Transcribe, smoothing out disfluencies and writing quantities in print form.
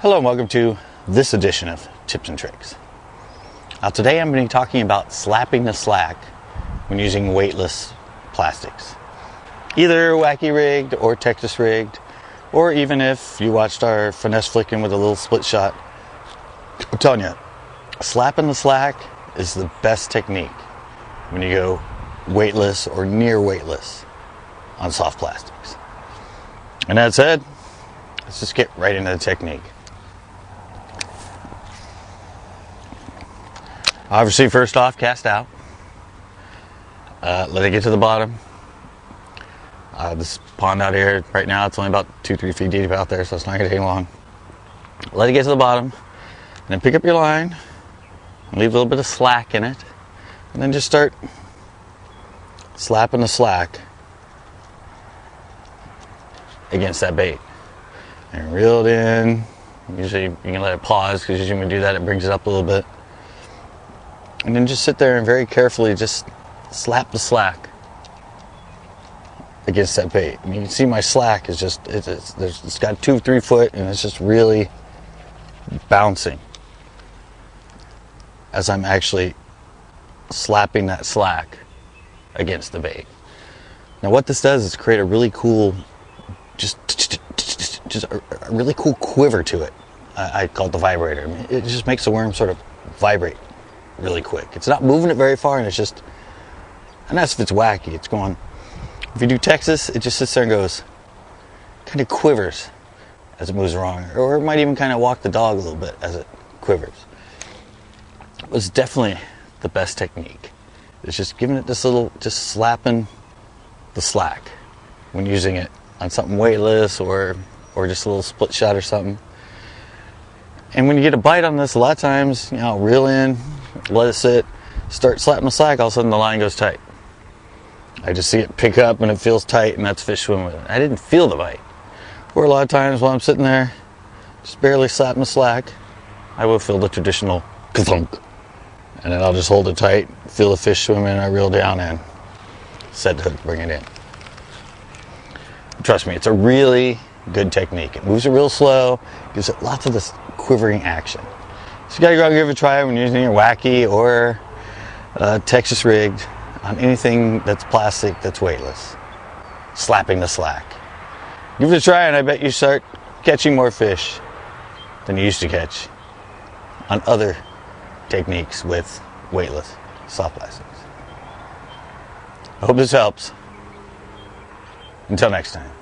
Hello and welcome to this edition of Tips and Tricks. Now today I'm going to be talking about slapping the slack when using weightless plastics. Either wacky rigged or Texas rigged, or even if you watched our finesse flicking with a little split shot. I'm telling you, slapping the slack is the best technique when you go weightless or near weightless on soft plastics. And that said, let's just get right into the technique. Obviously, first off, cast out. Let it get to the bottom. This pond out here, right now, it's only about 2-3 feet deep out there, so it's not going to take long. Let it get to the bottom, and then pick up your line, and leave a little bit of slack in it, and then just start slapping the slack against that bait. And reel it in. Usually, you can let it pause, because usually when you do that, it brings it up a little bit. And then just sit there and very carefully just slap the slack against that bait. And you can see my slack is just, it's got 2-3 foot and it's just really bouncing as I'm actually slapping that slack against the bait. Now what this does is create a really cool, just a really cool quiver to it. I call it the vibrator. I mean, it just makes the worm sort of vibrate really quick. It's not moving it very far, and it's just, and that's if it's wacky. It's going, if you do Texas, it just sits there and goes, kind of quivers as it moves along, or it might even kind of walk the dog a little bit as it quivers. It's definitely the best technique. It's just giving it this little, just slapping the slack when using it on something weightless or just a little split shot or something. And when you get a bite on this, a lot of times, reel in, let it sit, start slapping the slack, all of a sudden the line goes tight. I just see it pick up and it feels tight, and that's fish swimming with it. I didn't feel the bite. Or a lot of times while I'm sitting there, just barely slapping the slack, I will feel the traditional ka-thunk. And then I'll just hold it tight, feel the fish swimming, and I reel down and set the hook, bring it in. Trust me, it's a really good technique. It moves it real slow, gives it lots of this quivering action. So you gotta go out and give it a try when you're using your wacky or Texas rigged on anything that's plastic that's weightless. Slapping the slack. Give it a try, and I bet you start catching more fish than you used to catch on other techniques with weightless soft plastics. I hope this helps. Until next time.